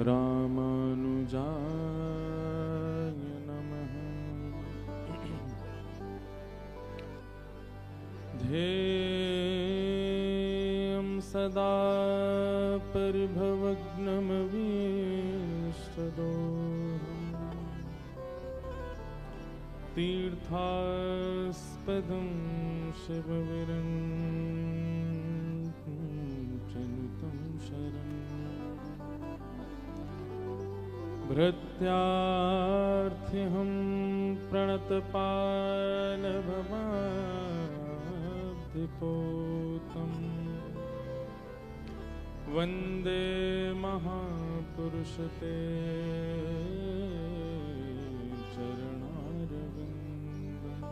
रामानुजाय नमः। ध्येयं सदा परिभवग्नमवीष्टदोहम् तीर्थास्पदं शिवविरञ्चनुतं शरणम् भृत्यार्थिहं प्रणतपालभवाब्धिपोतं वन्दे महापुरुषते चरणारविन्दम्।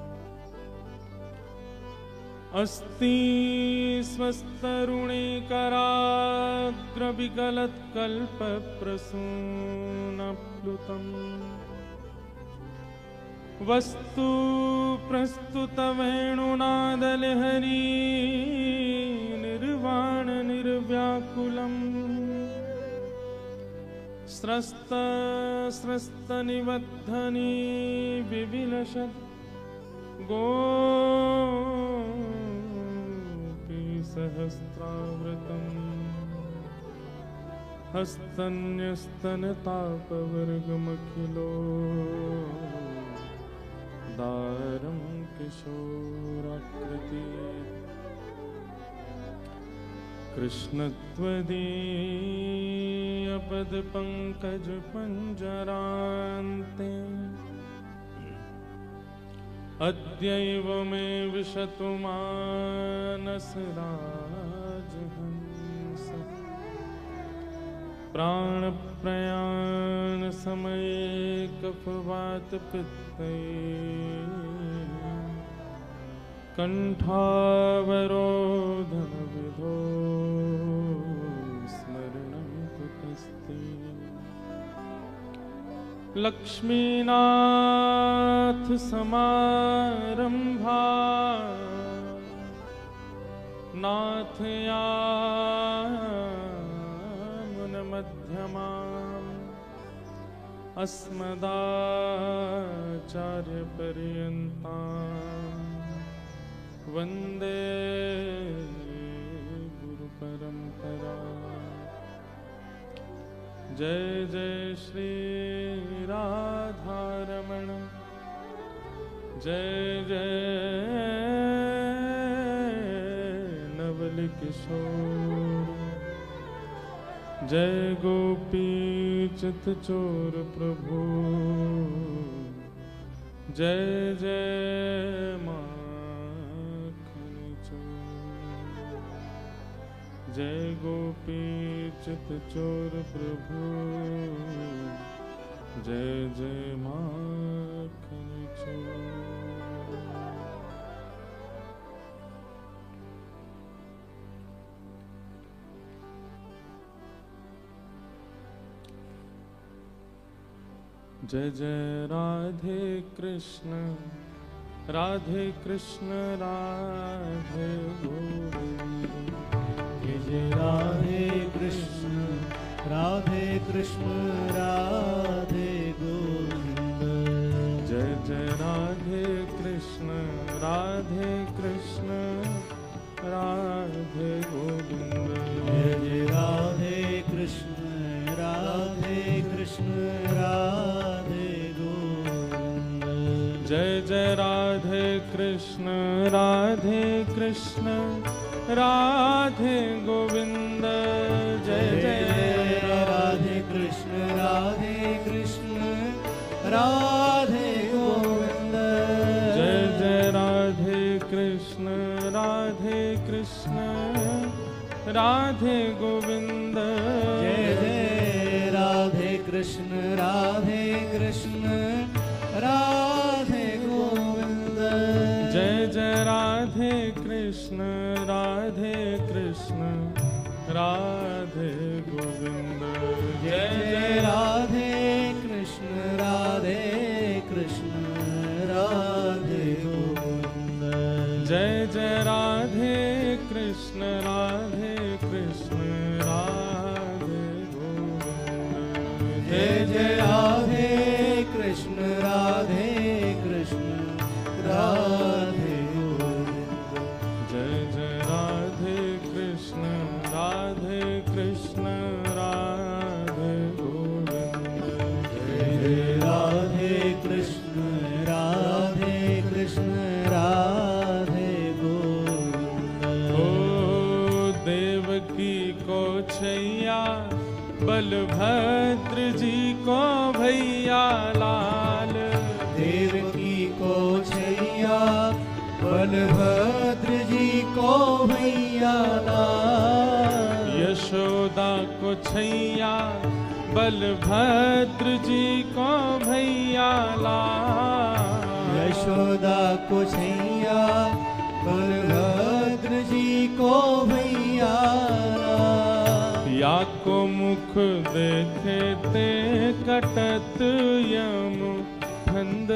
अस्ति स्वस्तरुणिकराग्रविगलत्कल्पप्रसूनप्लुतम् वस्तु प्रस्तुतवेणुनादलहरी निर्वाणनिर्व्याकुलम् स्रस्तनिबद्धनी विविलसत् गोपीसहस्रावृतम् हस्तन्यस्तनतापवर्गमखिलो दारं किशोराकृति कृष्णत्वदीयपदपङ्कजपञ्जरान्ते अद्यैव मे विशतु मानसराजहंस प्राणप्रयाणसमये कफवातपित्तैः कण्ठावरोधनविधो स्मरणं कुतस्ते। लक्ष्मीनाथ समारंभा नाथयामुनमध्यमाम् अस्मदाचार्यपर्यन्ताम् वन्दे गुरुपरम्परा। जय जय श्री राधारमण जय जय नवलकिशोर जय गोपी चितचोर प्रभु जय जय माखन चोर जय गोपी चितचोर प्रभु जय जय माखन चोर। जय जय राधे कृष्ण राधे कृष्ण राधे गोविंद। जय जय राधे कृष्ण राधे कृष्ण राधे गोविंद। जय जय राधे कृष्ण राधे कृष्ण राधे गोविंद। जय जय राधे कृष्ण राधे कृष्ण राधे गोविंद। जय जय राधे कृष्ण राधे कृष्ण राधे गोविंद। जय जय राधे कृष्ण राधे कृष्ण राधे गोविंद। जय जय राधे कृष्ण राधे कृष्ण राधे गोविंद। जय जय राधे कृष्ण राधे कृष्ण राधे गोविंद। जय जय राधे कृष्ण राधे कृष्ण राधे गोविंद। जय जय राधे कृष्ण राधे कृष्ण राधे गोविंद। जय जय राधे कृष्ण राधे कृष्ण राधे गोविंद। जय जय राधे कृष्ण राधे कृष्ण राधे गोविंद। जय जय राधे कृष्ण राधे कृष्ण राधे गोविंद। जय जय राधे कृष्ण राधे कृष्ण राधे गोविंद। ओ देवकी को छैया बलभद्र जी को भैया लाल। देवकी को छैया बलभद्र जी को भैया लाल। यशोदा को छैया बलभद्र जी को भैया लाल। यशोदा को छैया बलभद्र जी को भैया लाल। या को मुख देखे ते कटत यम फंद।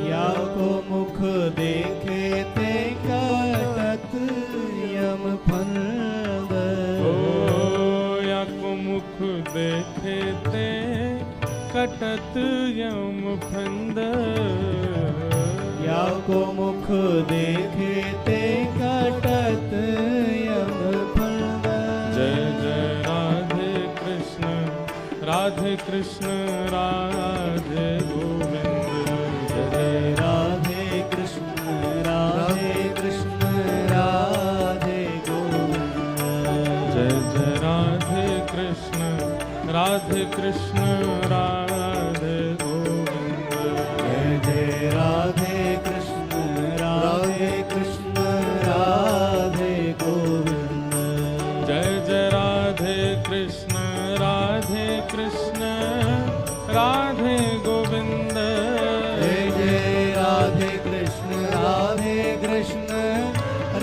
या को मुख देखे ते कटत यम फंद। ओ या को मुख देखे ते कटत यम फंद। या को मुख देखे ते कटत यम फंद। जय जय राधे कृष्ण राधे कृष्ण राधे गोविंद। जय राधे कृष्ण राधे कृष्ण राधे गोविंद। जय जय राधे कृष्ण राधे कृष्ण राधे गोविंद। जय जय राधे कृष्ण राधे कृष्ण राधे गोविंद। जय जय राधे कृष्ण राधे कृष्ण राधे गोविंद। जय जय राधे कृष्ण राधे कृष्ण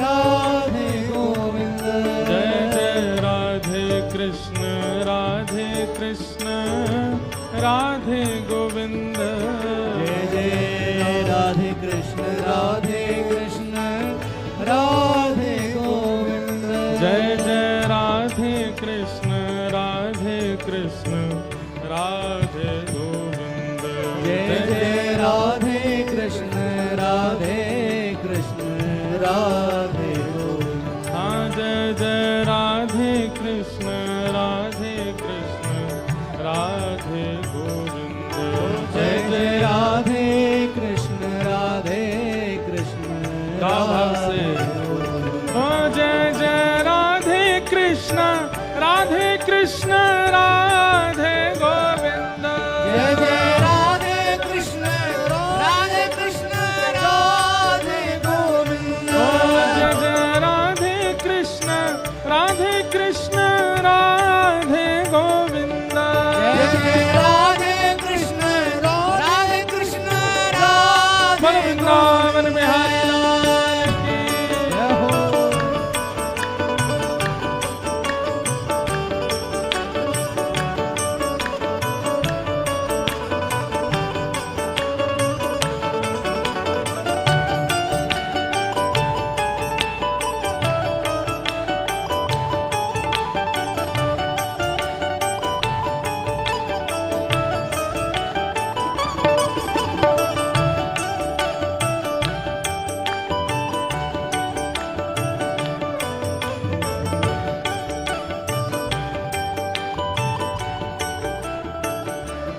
राधे गोविंद। जय जय राधे कृष्ण राधे कृष्ण राधे गोविंद। जय जय राधे कृष्ण राधे कृष्ण राधे गोविंद। जय जय राधे कृष्ण राधे कृष्ण राधे गोविंद। जय जय राधे कृष्ण राधे कृष्ण राधे गोविंद। हाँ जय जय राधे कृष्ण राधे कृष्ण राधे गोविंद। जय जय राधे कृष्ण राधे कृष्ण राधे ओ जय जय राधे कृष्ण राधे कृष्ण राधे गोविंद। जय जय राधे कृष्ण राधे कृष्ण राधे गोविंद। ओ जय जय राधे कृष्ण राधे कृष्ण राधे गोविंद। जय जय राधे कृष्ण राधे कृष्ण राधे वृंदावन बिहारी लाल की। जय हो।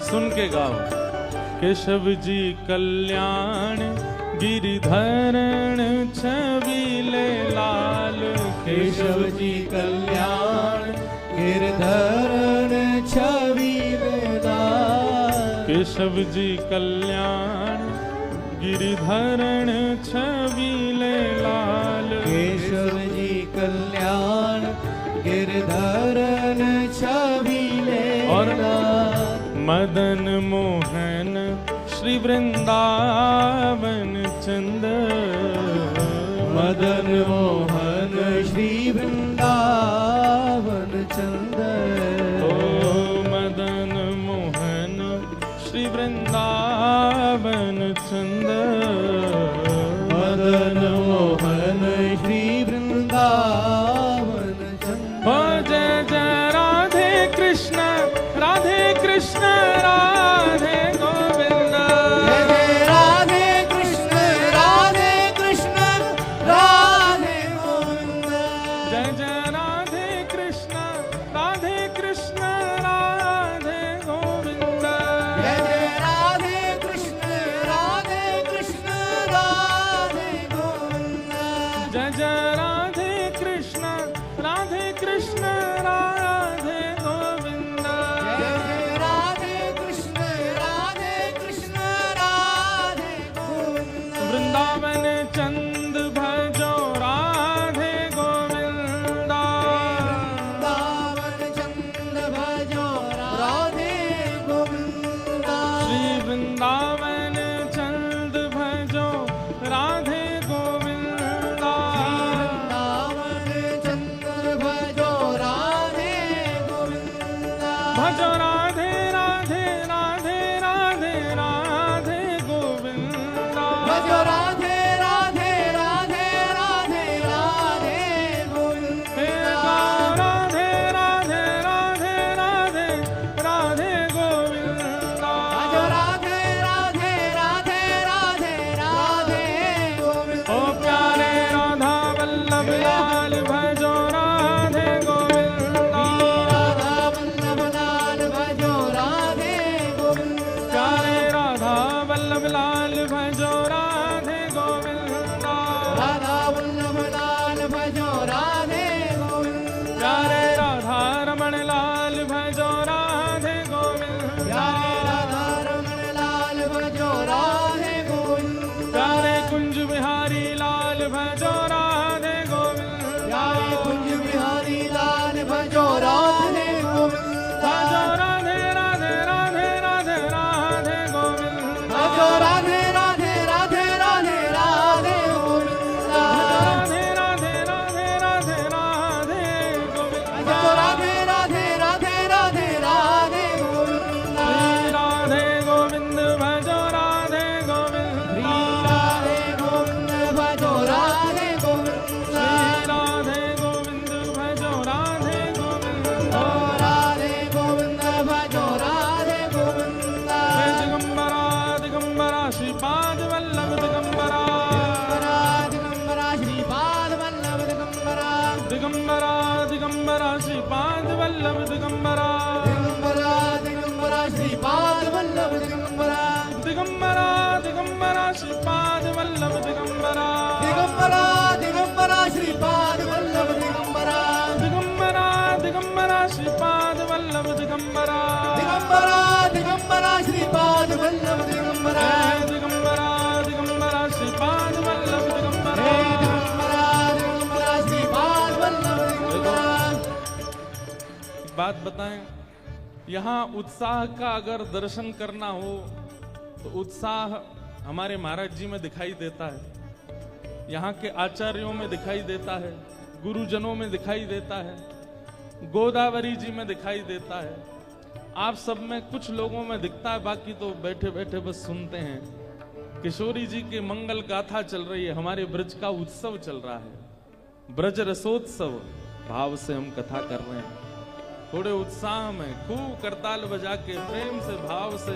सुन के गाओ। केशव जी कल्याण गिरिधरण छबीले लाल। केशव जी कल्याण गिरधरण छबीले लाल। केशव जी कल्याण गिरिधरण छबीले लाल। केशव जी कल्याण गिरधरण छबीले और लाल। मदन मोहन श्री वृंदावन चंद। मदन मोहन श्री वृंदावन चंद। ओ मदन मोहन श्री वृंदावन चंद। मदन मोहन श्री वृंदावन लाल भजो राधे गोविंदा। राधा वल्लभ लाल भजो राधे गोविंदा। प्यारे राधा वल्लभ लाल भजो राधे गोविंदा। राधा वल्लभ लाल भजो राधे गोविंदा। प्यारे राधा रमण लाल भजो राधे गोविंदा। राधा रमण लाल भजो राधे गोविंदा। प्यारे कुंज बिहारी लाल भजो राधे गोविंदा। कुंज बिहारी लाल भजो राधे गोविंदा। भजो राधे राधे राधे राधे राधे गोविंदा। भजो राधे राधे राधे राधे राधे गोविंदा। राधे राधे राधे राधे राधे गोविंदा। भजो राधे राधे राधे राधे राधे गोविंदा। श्री राधे गोविंद भजो राधे गोविंदा। राधे गोविंद भजो राधे गोविंदा। श्री राधे गोविंद भजो राधे गोविंदा। राधे गोविंद भजो राधे गोविंदा। दिगंबरा दिगंबरा श्रीपाद वल्लभ दिगंबरा। दिगंबरा श्रीपाद वल्लभ दिगंबरा। दिगंबरा दिगंबरा श्रीपाद वल्लभ दिगंबरा। दिगंबरा दिगंबरा श्रीपाद वल्लभ दिगंबरा। दिगंबरा दिगंबरा श्रीपाद वल्लभ दिगंबरा। दिगंबरा दिगंबरा श्रीपाद वल्लभ दिगंबरा। दिगंबरा दिगंबरा श्रीपाद वल्लभ दिगंबरा। दिगंबरा दिगंबरा श्रीपाद वल्लभ दिगंबरा। दिगंबरा दिगंबरा श्रीपाद वल्लभ दिगंबरा। दिगंबरा दिगंबरा श्रीपाद वल्लभ दिगंबरा। एक बात बताएं, यहाँ उत्साह का अगर दर्शन करना हो तो उत्साह हमारे महाराज जी में दिखाई देता है, यहाँ के आचार्यों में दिखाई देता है, गुरुजनों में दिखाई देता है, गोदावरी जी में दिखाई देता है, आप सब में कुछ लोगों में दिखता है, बाकी तो बैठे बैठे बस सुनते हैं। किशोरी जी की मंगल गाथा चल रही है, हमारे ब्रज का उत्सव चल रहा है, ब्रज रसोत्सव भाव से हम कथा कर रहे हैं। थोड़े उत्साह में खूब करताल बजा के प्रेम से भाव से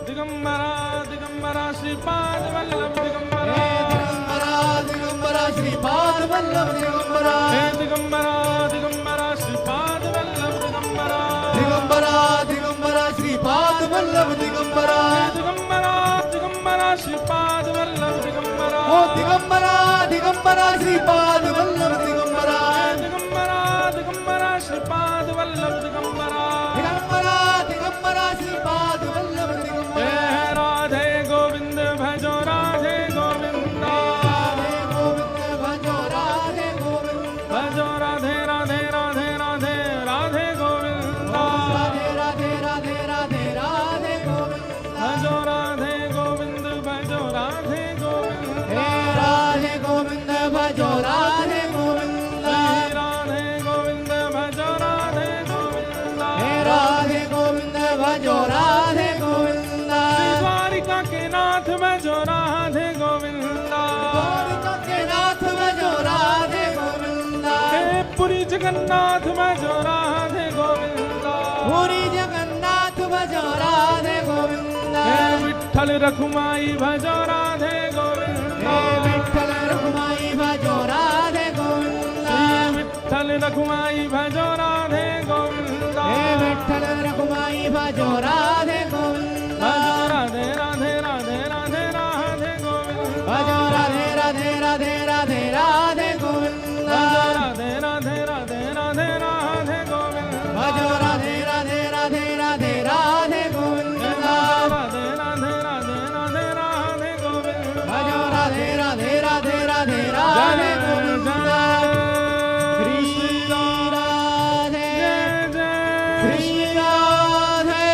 दिगंबरा दिगंबरा श्रीपाद वल्लभ दिगंबरा। दिगंबरा दिगंबरा श्रीपाद वल्लभ दिगंबरा। दिगंबरा दिगंबरा श्रीपाद वल्लभ दिगंबरा। दिगंबरा दिगंबरा श्रीपाद वल्लभ दिगंबरा। दिगंबरा दिगंबरा श्रीपाद वल्लभ दिगंबरा। ओ दिगंबरा दिगंबरा श्रीपाद वल्लभ दिगंबरा। दिगंबरा दिगंबरा श्रीपाद वल्लभ दिगंबरा। दिगंबरा दिगंबरा श्रीपाद वल्लभ दिगंबरा। राधे गोविंद भजो राधे गोविंदा। राधे गोविंद भजो राधे गोविंदा। भजो राधे राधे राधे राधे राधे गोविंदा। राधे राधे राधे राधे राधे गोविंदा। भजो राधे गोविंद भजो राधे गोविंदा। राधे गोविंद भजो राधे गोविंदा। राधे गोविंद भजो राधे गोविंदा। राधे गोविंद भजो राधे गोविंदा। द्वारिका के नाथ भजो राधे गोविंदा। द्वारिका के नाथ भजो राधे गोविंदा। हे पुरी जगन्नाथ भजो राधे गोविंदा। पुरी जगन्नाथ भजो राधे गोविंदा। हे विठ्ठल रखुमाई भजो राधे गोविंदा। हे विठ्ठल रखुमाई भजो राधे गोविंदा। विठ्ठल रखुमाई भजो राधे गोविंदा। हे विठ्ठल रखुमाई भजो राधे गोविंदा। भजो राधे राधे राधे राधे राधे गोविंदा। भजो राधे राधे राधे राधे राधे गोविंदा। भजो राधे राधे राधे राधे राधे गोविंदा। भजो राधे राधे राधे राधे राधे गोविंदा। राधे राधे राधे राधे राधे गोविंदा। भजो राधे राधे राधे राधे राधे गोविंदा। श्री राधे श्री राधे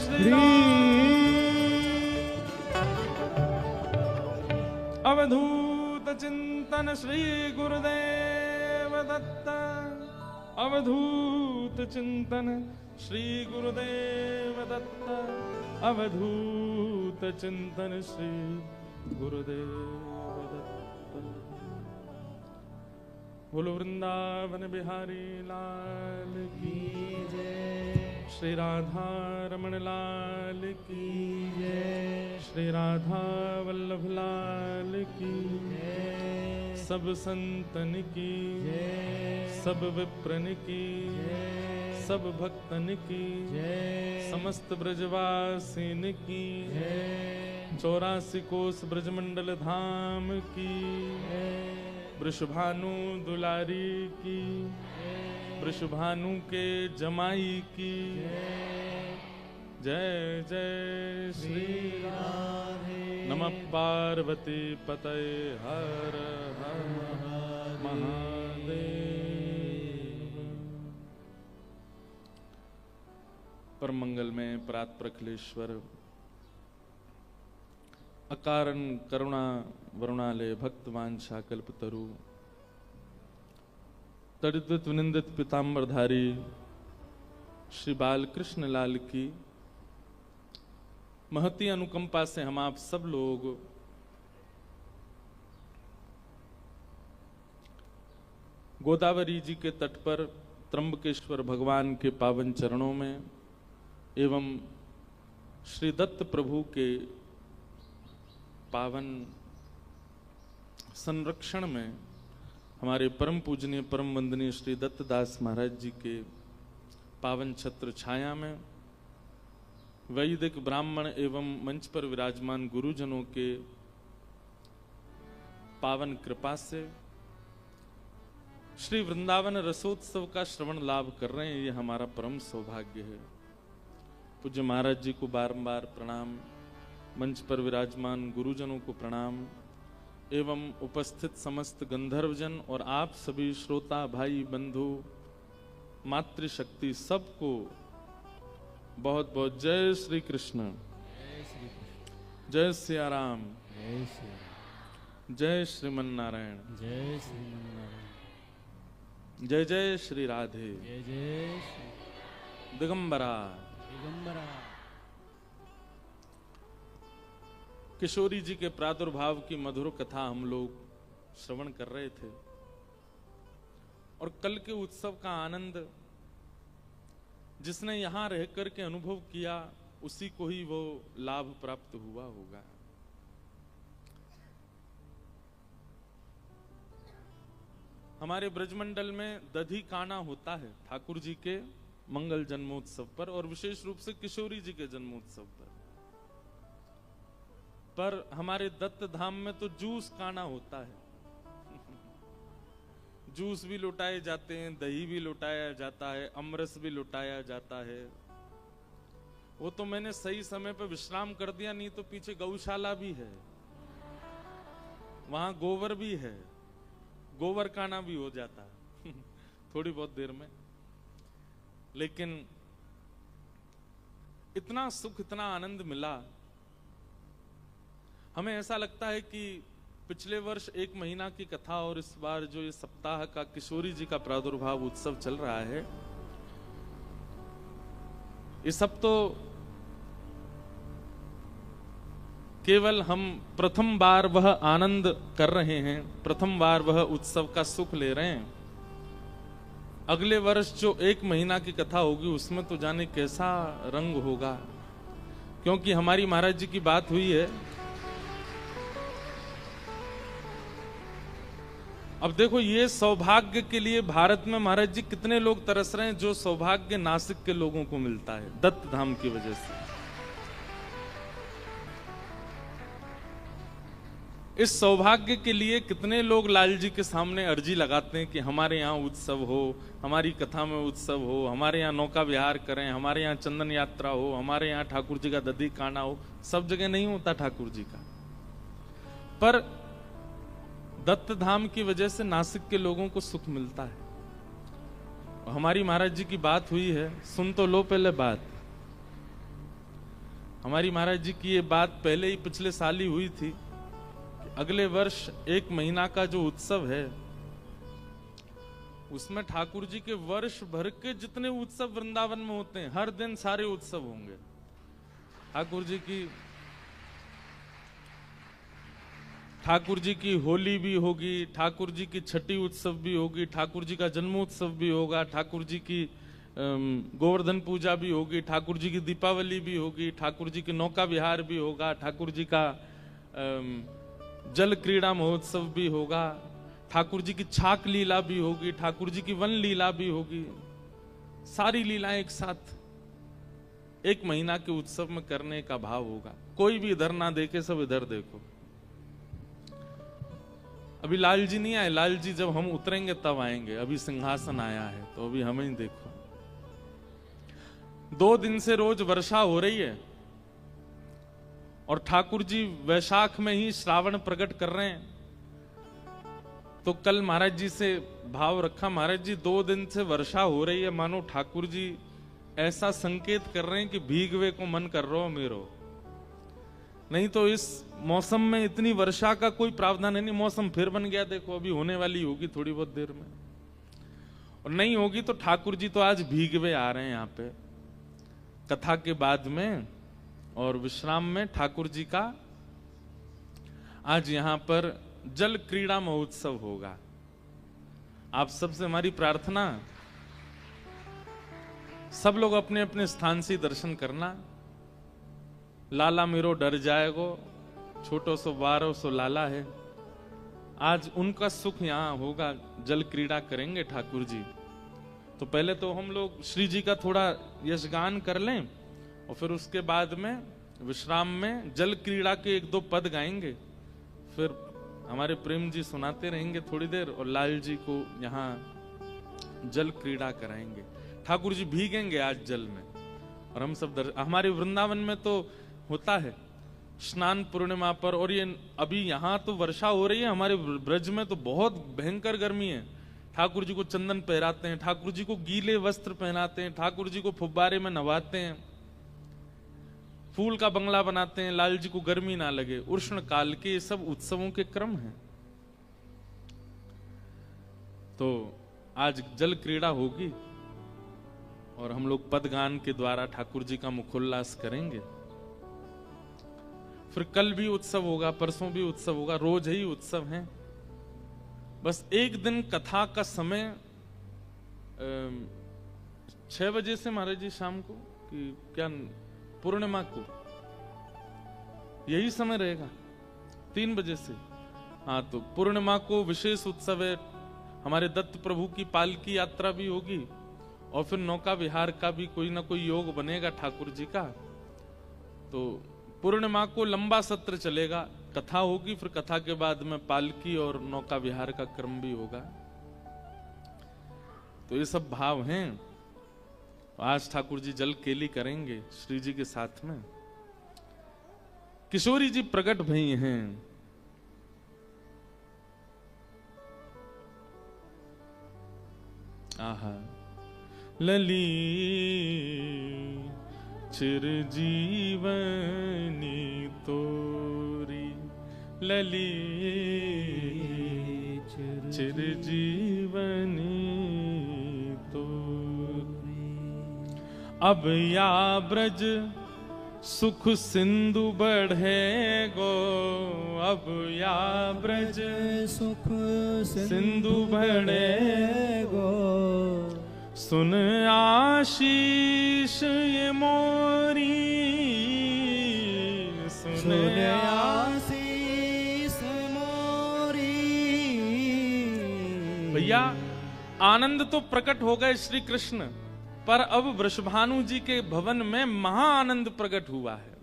श्री अवधूत चिंतन श्री गुरुदेव दत्त। अवधूत चिंतन श्री गुरुदेव दत्त। अवधूत चिंतन श्री गुरुदेव दत्त। बोलो वृंदावन बिहारी लाल की जय। श्री राधा रमण लाल की जय। श्री राधा वल्लभ लाल की जय। सब संतन की जय, सब विप्रन की जय, सब भक्तन की जय, समस्त ब्रजवासिन की जय, 84 कोस ब्रजमंडल धाम की जय, वृषभानु दुलारी की वृषभानु के जमाई की जय जय श्री राधे नमः पार्वती पतये हर हर महादेव। परम मंगल में परात्पर अखिलेश्वर अकारण करुणा वरुणालय भक्तवांछा कल्पतरु तड़ित विनिंदित पीताम्बरधारी श्री बालकृष्ण लाल की महती अनुकंपा से हम आप सब लोग गोदावरी जी के तट पर त्र्यंबकेश्वर भगवान के पावन चरणों में एवं श्री दत्त प्रभु के पावन संरक्षण में हमारे परम पूजनीय परम वंदनीय श्री दत्तदास महाराज जी के पावन छत्र छाया में वैदिक ब्राह्मण एवं मंच पर विराजमान गुरुजनों के पावन कृपा से श्री वृंदावन रसोत्सव का श्रवण लाभ कर रहे हैं, ये हमारा परम सौभाग्य है। पूज्य महाराज जी को बारंबार प्रणाम, मंच पर विराजमान गुरुजनों को प्रणाम एवं उपस्थित समस्त गंधर्वजन और आप सभी श्रोता भाई बंधु मातृशक्ति सबको बहुत बहुत जय श्री कृष्ण, जय सिया राम, जय श्री राम, जय श्रीमन नारायण, जय श्रीमन्नारायण, जय जय श्री राधे, जय जय श्री दिगंबरा। दिगंबरा। किशोरी जी के प्रादुर्भाव की मधुर कथा हम लोग श्रवण कर रहे थे और कल के उत्सव का आनंद जिसने यहां रहकर के अनुभव किया उसी को ही वो लाभ प्राप्त हुआ होगा। हमारे ब्रजमंडल में दधी काना होता है ठाकुर जी के मंगल जन्मोत्सव पर और विशेष रूप से किशोरी जी के जन्मोत्सव पर हमारे दत्त धाम में तो जूस काना होता है। जूस भी लुटाए जाते हैं, दही भी लुटाया जाता है, अमरस भी लुटाया जाता है। वो तो मैंने सही समय पर विश्राम कर दिया, नहीं तो पीछे गौशाला भी है, वहां गोबर भी है, गोबर काना भी हो जाता है थोड़ी बहुत देर में। लेकिन इतना सुख इतना आनंद मिला, हमें ऐसा लगता है कि पिछले वर्ष 1 महीना की कथा और इस बार जो ये सप्ताह का किशोरी जी का प्रादुर्भाव उत्सव चल रहा है, ये सब तो केवल हम प्रथम बार वह आनंद कर रहे हैं, प्रथम बार वह उत्सव का सुख ले रहे हैं। अगले वर्ष जो 1 महीना की कथा होगी उसमें तो जाने कैसा रंग होगा, क्योंकि हमारी महाराज जी की बात हुई है। अब देखो, ये सौभाग्य के लिए भारत में महाराज जी कितने लोग तरस रहे हैं, जो सौभाग्य नासिक के लोगों को मिलता है दत्त धाम की वजह से। इस सौभाग्य के लिए कितने लोग लाल जी के सामने अर्जी लगाते हैं कि हमारे यहाँ उत्सव हो, हमारी कथा में उत्सव हो, हमारे यहाँ नौका विहार करें, हमारे यहाँ चंदन यात्रा हो, हमारे यहाँ ठाकुर जी का दधी काना हो। सब जगह नहीं होता ठाकुर जी का, पर दत्त धाम की वजह से नासिक के लोगों को सुख मिलता है। हमारी महाराज जी की बात हुई है, सुन तो लो पहले बात। हमारी महाराज जी की ये बात पहले ही पिछले साल ही हुई थी। अगले वर्ष 1 महीना का जो उत्सव है उसमें ठाकुर जी के वर्ष भर के जितने उत्सव वृंदावन में होते हैं, हर दिन सारे उत्सव होंगे। ठाकुर जी की होली भी होगी, ठाकुर जी की छठी उत्सव भी होगी, ठाकुर जी का जन्मोत्सव भी होगा, ठाकुर जी की गोवर्धन पूजा भी होगी, ठाकुर जी की दीपावली भी होगी, ठाकुर जी की नौका विहार भी होगा, ठाकुर जी का जल क्रीड़ा महोत्सव भी होगा, ठाकुर जी की छाक लीला भी होगी, ठाकुर जी की वन लीला भी होगी, सारी लीलाएं एक साथ एक महीना के उत्सव में करने का भाव होगा। कोई भी इधर ना देखे, सब इधर देखो। अभी लाल जी नहीं आए, लाल जी जब हम उतरेंगे तब आएंगे। अभी सिंहासन आया है तो अभी हमें ही देखो। 2 दिन से रोज वर्षा हो रही है और ठाकुर जी वैशाख में ही श्रावण प्रकट कर रहे हैं। तो कल महाराज जी से भाव रखा, महाराज जी 2 दिन से वर्षा हो रही है, मानो ठाकुर जी ऐसा संकेत कर रहे हैं कि भीगवे को मन कर रहा हो मेरो। नहीं तो इस मौसम में इतनी वर्षा का कोई प्रावधान है नहीं। मौसम फिर बन गया, देखो अभी होने वाली होगी थोड़ी बहुत देर में, और नहीं होगी तो ठाकुर जी तो आज भीगवे आ रहे हैं यहाँ पे। कथा के बाद में और विश्राम में ठाकुर जी का आज यहाँ पर जल क्रीड़ा महोत्सव होगा। आप सबसे हमारी प्रार्थना, सब लोग अपने अपने स्थान से दर्शन करना। लाला मेरो डर जाएगो, छोटो सो 1200 लाला है। आज उनका सुख यहाँ होगा, जल क्रीड़ा करेंगे ठाकुर जी। तो पहले तो हम लोग श्री जी का थोड़ा यशगान कर लें और फिर उसके बाद में विश्राम में जल क्रीड़ा के 1-2 पद गाएंगे। फिर हमारे प्रेम जी सुनाते रहेंगे थोड़ी देर और लाल जी को यहाँ जल क्रीड़ा कराएंगे। ठाकुर जी भीगेंगे आज जल में और हम सब हमारे वृंदावन में तो होता है स्नान पूर्णिमा पर। और ये अभी यहाँ तो वर्षा हो रही है, हमारे ब्रज में तो बहुत भयंकर गर्मी है। ठाकुर जी को चंदन पहराते हैं, ठाकुर जी को गीले वस्त्र पहनाते हैं, ठाकुर जी को फुब्बारे में नवाते हैं, फूल का बंगला बनाते हैं, लाल जी को गर्मी ना लगे। उष्ण काल के ये सब उत्सवों के क्रम हैं। तो आज जल क्रीड़ा होगी और हम लोग पदगान के द्वारा ठाकुर जी का मुखोल्लास करेंगे। फिर कल भी उत्सव होगा, परसों भी उत्सव होगा, रोज ही उत्सव है। बस एक दिन कथा का समय 6 बजे से महाराज जी शाम को कि क्या पूर्णिमा को यही समय रहेगा 3 बजे से। हाँ, तो पूर्णिमा को विशेष उत्सव है। हमारे दत्त प्रभु की पालकी यात्रा भी होगी और फिर नौका विहार का भी कोई ना कोई योग बनेगा ठाकुर जी का। तो पूर्णिमा को लंबा सत्र चलेगा, कथा होगी, फिर कथा के बाद में पालकी और नौका विहार का क्रम भी होगा। तो ये सब भाव हैं। आज ठाकुर जी जल केली करेंगे श्री जी के साथ में। किशोरी जी प्रकट भई हैं। आहा लली चिरजीवनी तोरी, लली चिरजीवनी तोरी। अब या ब्रज सुख सिंधु बढ़े गो, अब या ब्रज सुख सिंधु बढ़े गो। सुन आशीष ये मोरी, सुन आशीष मोरी। भैया आनंद तो प्रकट हो गए श्री कृष्ण, पर अब वृषभानु जी के भवन में महा आनंद प्रकट हुआ है।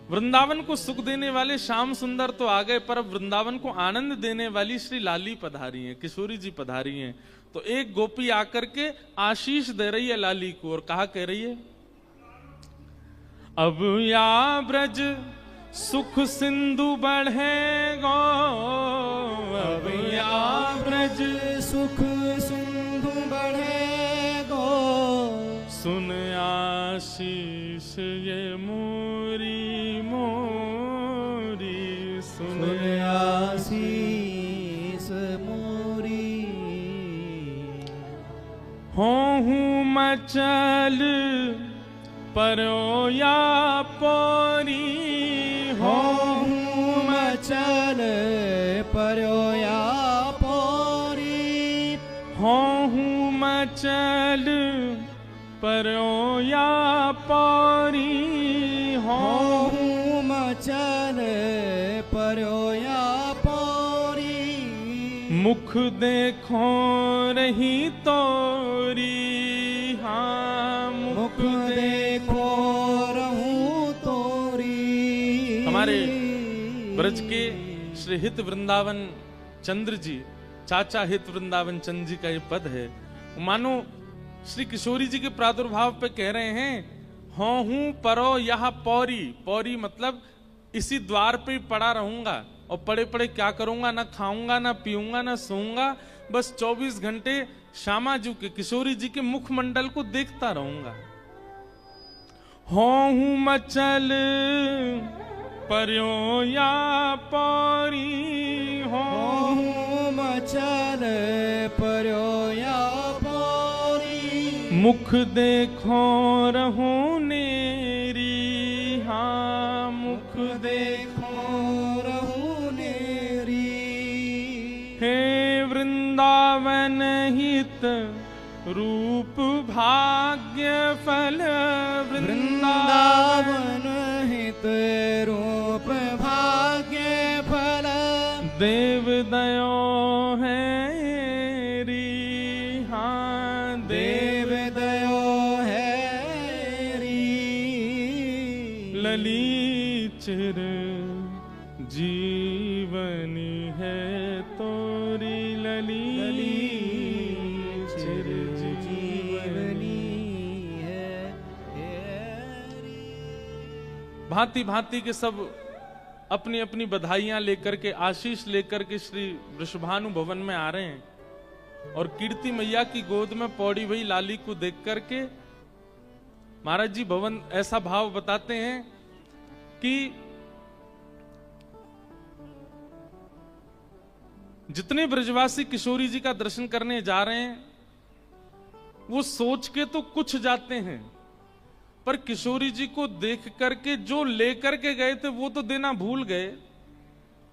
वृंदावन को सुख देने वाले श्याम सुंदर तो आ गए, पर अब वृंदावन को आनंद देने वाली श्री लाली पधारी हैं, किशोरी जी पधारी हैं। तो एक गोपी आकर के आशीष दे रही है लाली को और कहा कह रही है, अब या ब्रज सुख सिंधु बढ़े गो, अब या ब्रज सुख सिंधु बढ़े गो। सुन आशीष ये मोरी मोरी, सुन आशीष मोरी। होहूं मचल परो या पोरी, होहूं मचल परो या पोरी। होहूं मचल परो या पोरी, होहूं मचल परो या पोरी। मुख देखो रही तोरी, हाँ मुख देखो रहूं तोरी। हमारे ब्रज के श्री हित वृंदावन चंद्र जी, चाचा हित वृंदावन चंद्र जी का ये पद है। मानो श्री किशोरी जी के प्रादुर्भाव पे कह रहे हैं, हूं परो यह पौरी। पौरी मतलब इसी द्वार पे ही पड़ा रहूंगा, और पड़े पड़े क्या करूंगा, ना खाऊंगा ना पीऊंगा ना सोऊंगा, बस 24 घंटे श्यामा जी के, किशोरी जी के मुखमंडल को देखता रहूंगा। हूं मचल पर्यो या पौरी, हूं मचल पर्यो या पौरी। मुख देखो रहो नेरी, हाँ मुख देखो रहूं नेरी। हे वृंदावन हित रूप भाग्य फल, वृंदावन हित रूप भाग्य फल। देव दयो है री, हाँ देव दयो है री। ललीचिर जीवनी है तोरी, ललीचिर जीवनी है। भांति भांति के सब अपनी अपनी बधाइयां लेकर के, आशीष लेकर के श्री वृषभानु भवन में आ रहे हैं, और कीर्ति मैया की गोद में पौड़ी हुई लाली को देख करके महाराज जी भवन ऐसा भाव बताते हैं कि जितने ब्रजवासी किशोरी जी का दर्शन करने जा रहे हैं, वो सोच के तो कुछ जाते हैं, पर किशोरी जी को देख करके जो लेकर के गए थे वो तो देना भूल गए।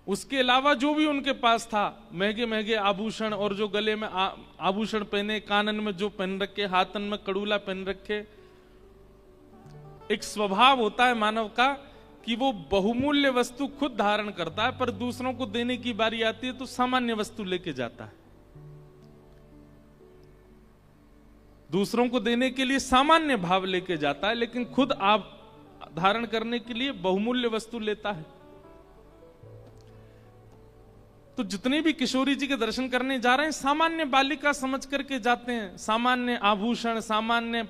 उसके अलावा जो भी उनके पास था, महंगे महंगे आभूषण, और जो गले में आभूषण पहने, कानन में जो पहन रखे, हाथन में कड़ूला पहन रखे। एक स्वभाव होता है मानव का कि वो बहुमूल्य वस्तु खुद धारण करता है, पर दूसरों को देने की बारी आती है तो सामान्य वस्तु लेके जाता है। दूसरों को देने के लिए सामान्य भाव लेके जाता है, लेकिन खुद आप धारण करने के लिए बहुमूल्य वस्तु लेता है। तो जितने भी किशोरी जी के दर्शन करने जा रहे हैं, सामान्य बालिका समझ करके जाते हैं। सामान्य आभूषण, सामान्य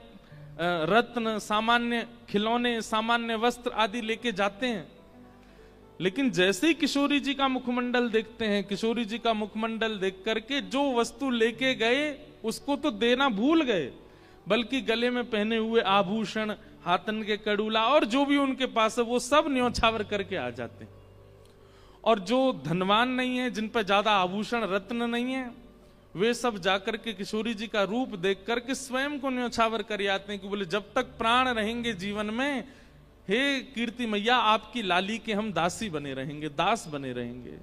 रत्न, सामान्य खिलौने, सामान्य वस्त्र आदि लेके जाते हैं। लेकिन जैसे ही किशोरी जी का मुखमंडल देखते हैं, किशोरी जी का मुखमंडल देख करके जो वस्तु लेके गए उसको तो देना भूल गए, बल्कि गले में पहने हुए आभूषण, हाथन के कड़ूला और जो भी उनके पास है वो सब न्योछावर करके आ जाते हैं। और जो धनवान नहीं है, जिन पर ज्यादा आभूषण रत्न नहीं है, वे सब जाकर के किशोरी जी का रूप देख करके स्वयं को न्योछावर कर आते हैं कि बोले जब तक प्राण रहेंगे जीवन में, हे कीर्ति मैया आपकी लाली के हम दासी बने रहेंगे, दास बने रहेंगे।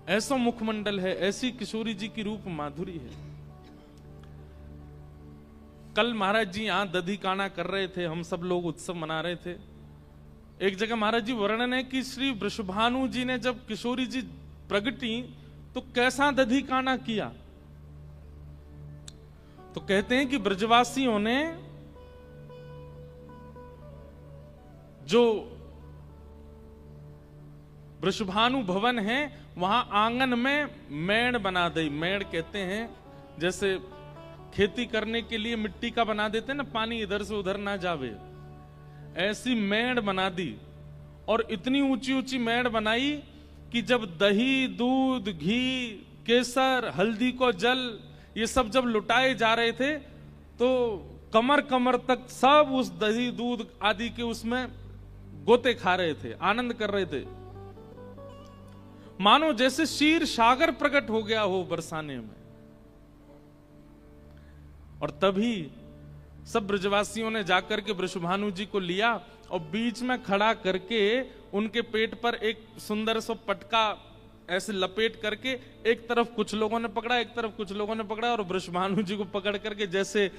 ऐसा मुखमंडल है, ऐसी किशोरी जी की रूप माधुरी है। कल महाराज जी यहां दधी काना कर रहे थे, हम सब लोग उत्सव मना रहे थे। एक जगह महाराज जी वर्णन है कि श्री वृषभानु जी ने जब किशोरी जी प्रगटी तो कैसा दधी काना किया। तो कहते हैं कि ब्रजवासियों ने जो वृषभानु भवन है वहां आंगन में मेड़ बना दी। मेड़ कहते हैं जैसे खेती करने के लिए मिट्टी का बना देते हैं ना, पानी इधर से उधर ना जावे, ऐसी मेड़ बना दी। और इतनी ऊंची ऊंची मेड़ बनाई कि जब दही, दूध, घी, केसर, हल्दी को जल ये सब जब लुटाए जा रहे थे तो कमर कमर तक सब उस दही दूध आदि के उसमें गोते खा रहे थे, आनंद कर रहे थे। मानो जैसे क्षीर सागर प्रकट हो गया हो बरसाने में। और तभी सब ब्रजवासियों ने जाकर के वृषभानु जी को लिया और बीच में खड़ा करके उनके पेट पर एक सुंदर सा पटका ऐसे लपेट करके एक तरफ कुछ लोगों ने पकड़ा, एक तरफ कुछ लोगों ने पकड़ा, और वृषभानु जी को पकड़ करके जैसे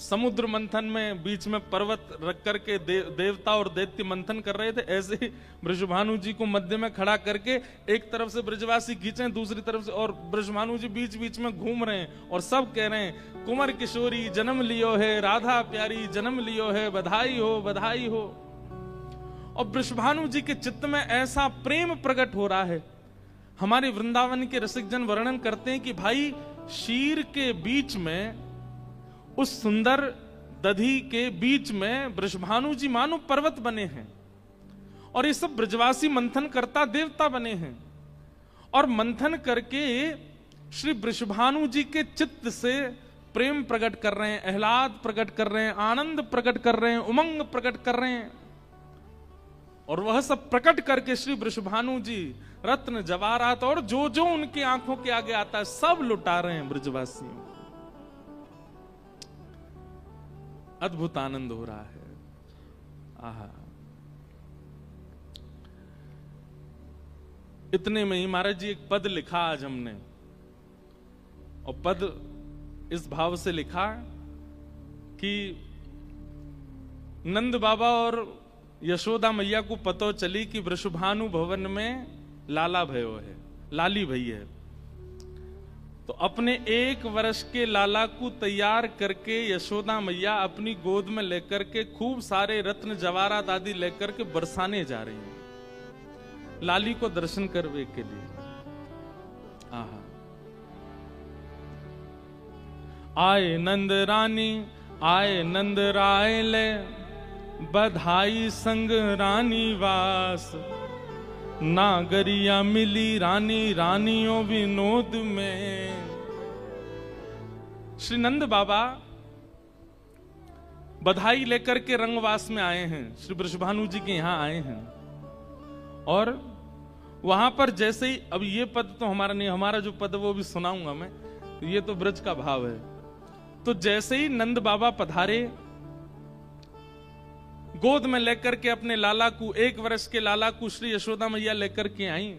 समुद्र मंथन में बीच में पर्वत रख करके देवता और दैत्य मंथन कर रहे थे, ऐसे ही वृषभानु जी को मध्य में खड़ा करके एक तरफ से ब्रजवासी खींचे, दूसरी तरफ से, और वृषभानु जी बीच बीच में घूम रहे हैं और सब कह रहे हैं कुंवर किशोरी जन्म लियो है, राधा प्यारी जन्म लियो है, बधाई हो बधाई हो। और वृषभानु जी के चित्त में ऐसा प्रेम प्रकट हो रहा है। हमारे वृंदावन के रसिक जन वर्णन करते हैं कि भाई शीर के बीच में, उस सुंदर दधी के बीच में वृषभानु जी मानो पर्वत बने हैं, और ये सब ब्रजवासी मंथन करता देवता बने हैं, और मंथन करके श्री वृषभानु जी के चित्त से प्रेम प्रकट कर रहे हैं, आह्लाद प्रकट कर रहे हैं, आनंद प्रकट कर रहे हैं, उमंग प्रकट कर रहे हैं। और वह सब प्रकट करके श्री वृषभानु जी रत्न जवाहरात और जो जो उनकी आंखों के आगे आता है सब लुटा रहे हैं ब्रजवासियों को। अद्भुत आनंद हो रहा है। आहा, इतने में ही महाराज जी एक पद लिखा आज हमने, और पद इस भाव से लिखा कि नंद बाबा और यशोदा मैया को पतो चली कि वृषभानु भवन में लाला भयो है, लाली भई है, तो अपने 1 वर्ष के लाला को तैयार करके यशोदा मैया अपनी गोद में लेकर के खूब सारे रत्न जवाहरात आदि लेकर के बरसाने जा रही हैं लाली को दर्शन करने के लिए। आहा, आए नंद रानी आए नंद राय ले, बधाई संग रानी वास, नागरिया मिली रानी रानियों विनोद में। श्री नंद बाबा बधाई लेकर के रंगवास में आए हैं, श्री वृषभानु जी के यहां आए हैं, और वहां पर जैसे ही, अब ये पद तो हमारा नहीं, हमारा जो पद वो भी सुनाऊंगा मैं, ये तो ब्रज का भाव है। तो जैसे ही नंद बाबा पधारे, गोद में लेकर के अपने लाला को, 1 वर्ष के लाला को श्री यशोदा मैया लेकर के आई,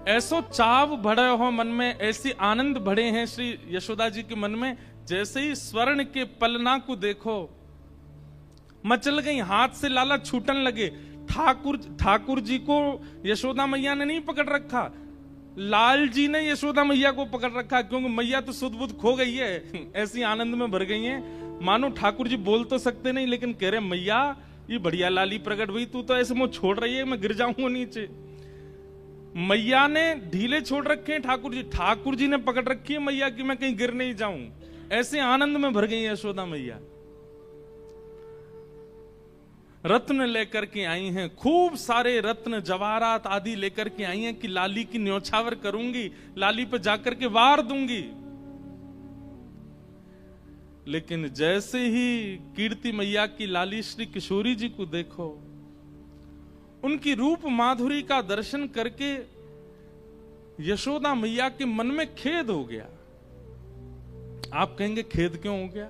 ऐसो चाव बढ़े हो मन में, ऐसी आनंद बढ़े हैं श्री यशोदा जी के मन में, जैसे ही स्वर्ण के पलना को देखो मचल गई, हाथ से लाला छूटन लगे। ठाकुर जी को यशोदा मैया ने नहीं पकड़ रखा, लाल जी ने यशोदा मैया को पकड़ रखा, क्योंकि मैया तो सुध बुध खो गई है, ऐसी आनंद में भर गई है, मानो ठाकुर जी बोल तो सकते नहीं, लेकिन कह रहे मैया ये बढ़िया लाली प्रकट हुई, तू तो ऐसे मुंह छोड़ रही है, मैं गिर जाऊंगा नीचे। मैया ने ढीले छोड़ रखे हैं ठाकुर जी ने पकड़ रखी है मैया कि मैं कहीं गिर नहीं जाऊं, ऐसे आनंद में भर गई यशोदा मैया। रत्न लेकर के आई हैं, खूब सारे रत्न जवाहरात आदि लेकर के आई हैं कि लाली की न्योछावर करूंगी, लाली पे जाकर के वार दूंगी। लेकिन जैसे ही कीर्ति मैया की लाली श्री किशोरी जी को देखो, उनकी रूप माधुरी का दर्शन करके यशोदा मैया के मन में खेद हो गया। आप कहेंगे खेद क्यों हो गया?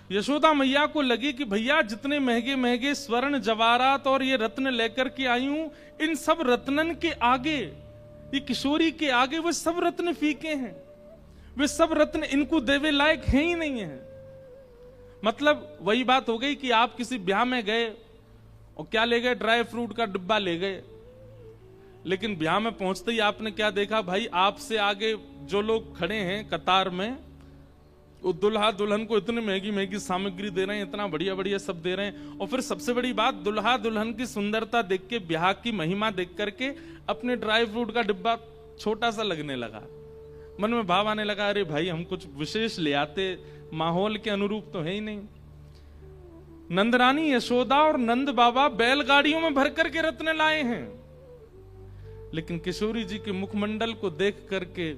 यशोदा मैया को लगी कि भैया जितने महंगे महंगे स्वर्ण जवाहरात और ये रत्न लेकर के आई हूं, इन सब रत्नन के आगे, ये किशोरी के आगे वो सब रत्न फीके हैं, वे सब रत्न इनको देवे लायक है ही नहीं है। मतलब वही बात हो गई कि आप किसी ब्याह में गए और क्या ले गए, ड्राई फ्रूट का डिब्बा ले गए, लेकिन ब्याह में पहुंचते ही आपने क्या देखा, भाई आपसे आगे जो लोग खड़े हैं कतार में, वो दुल्हा दुल्हन को इतनी महंगी महंगी सामग्री दे रहे हैं, इतना बढ़िया बढ़िया सब दे रहे हैं, और फिर सबसे बड़ी बात, दुल्हा दुल्हन की सुंदरता देख के, ब्याह की महिमा देख करके अपने ड्राई फ्रूट का डिब्बा छोटा सा लगने लगा। मन में भाव आने लगा, अरे भाई हम कुछ विशेष ले आते, माहौल के अनुरूप तो है ही नहीं। नंदरानी यशोदा और नंद बाबा बैलगाड़ियों में भर करके रत्न लाए हैं, लेकिन किशोरी जी के मुखमंडल को देख करके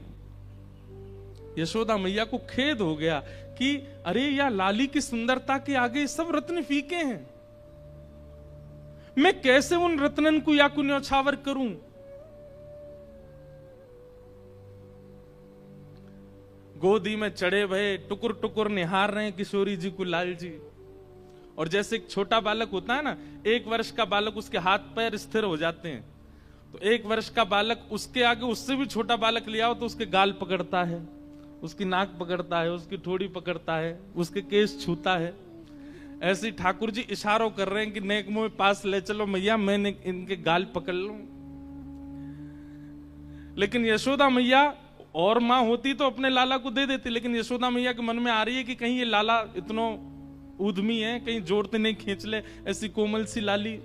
यशोदा मैया को खेद हो गया कि अरे या लाली की सुंदरता के आगे सब रत्न फीके हैं, मैं कैसे उन रत्नन को या को न्योछावर करूं। गोदी में चढ़े भये टुकुर टुकुर निहार रहे हैं किशोरी जी को लाल जी, और जैसे एक छोटा बालक होता है ना, 1 वर्ष का बालक, उसके हाथ पैर स्थिर हो जाते हैं, तो 1 वर्ष का बालक, उसके आगे उससे भी छोटा बालक ले आओ तो उसके गाल पकड़ता है, उसकी नाक पकड़ता है, उसकी ठोड़ी पकड़ता है, उसके केस छूता है। ऐसे ही ठाकुर जी इशारों कर रहे हैं कि नेक मुंह पास ले चलो मैया, मैं इनके गाल पकड़ लूं। लेकिन यशोदा मैया और मां होती तो अपने लाला को दे देती, लेकिन यशोदा मैया के मन में आ रही है कि कहीं ये लाला इतना उद्यमी है, कहीं जोड़ते नहीं खींच ले, ऐसी कोमल सी लाली।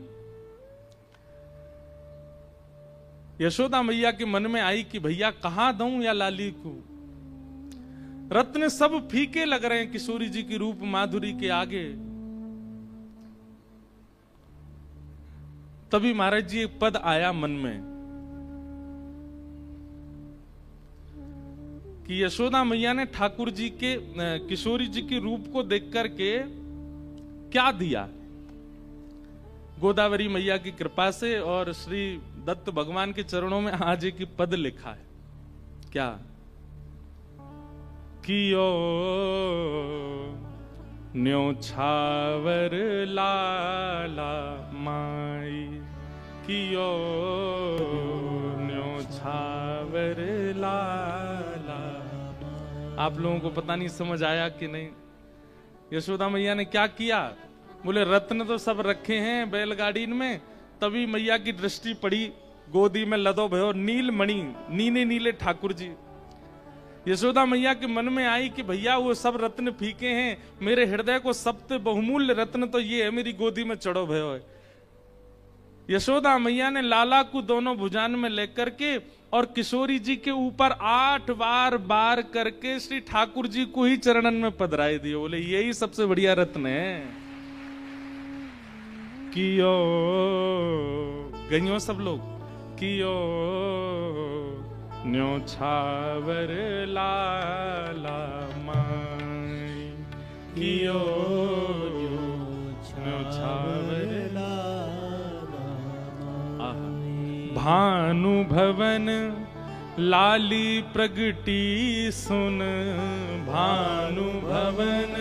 यशोदा मैया के मन में आई कि भैया कहां दूं या लाली को। रत्न सब फीके लग रहे हैं किशोरी जी की रूप माधुरी के आगे। तभी महाराज जी एक पद आया मन में कि यशोदा मैया ने ठाकुर जी के, किशोरी जी के रूप को देख करके क्या दिया। गोदावरी मैया की कृपा से और श्री दत्त भगवान के चरणों में आज एक पद लिखा है, क्या कियो न्योछावर लाला माई, कियो न्योछावर लाला। आप लोगों को पता नहीं समझ आया कि नहीं। यशोदा मैया ने क्या किया, बोले रत्न तो सब रखे हैं बैलगाड़ी में, तभी मैया की दृष्टि पड़ी गोदी में लदो भयो नील मणि, नीले नीले ठाकुर जी। यशोदा मैया के मन में आई कि भैया वो सब रत्न फीके हैं, मेरे हृदय को सबसे बहुमूल्य रत्न तो ये है, मेरी गोदी में चढ़ो भयो है। यशोदा मैया ने लाला को दोनों भुजान में लेकर के और किशोरी जी के ऊपर 8 बार करके श्री ठाकुर जी को ही चरणन में पधराए दिए। बोले यही सबसे बढ़िया रत्न है। कियो गइयो सब लोग, कियो न्योछावर लाला माई, कियो न्योछावर लाला माई। भानु भवन लाली प्रगटी सुन, भानु भवन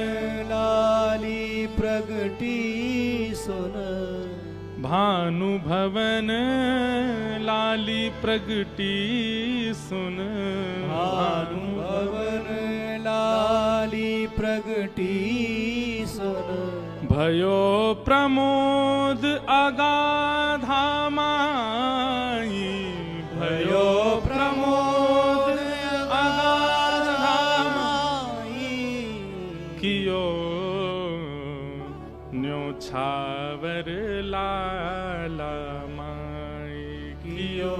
लाली प्रगटी सुन, भानु भवन लाली प्रगटी सुन, भानु भवन लाली प्रगटी सुन। भयो प्रमोद अगाधा माई, भयो प्रमोद अगाधा माई, कियो न्योछावर लाला माई, कियो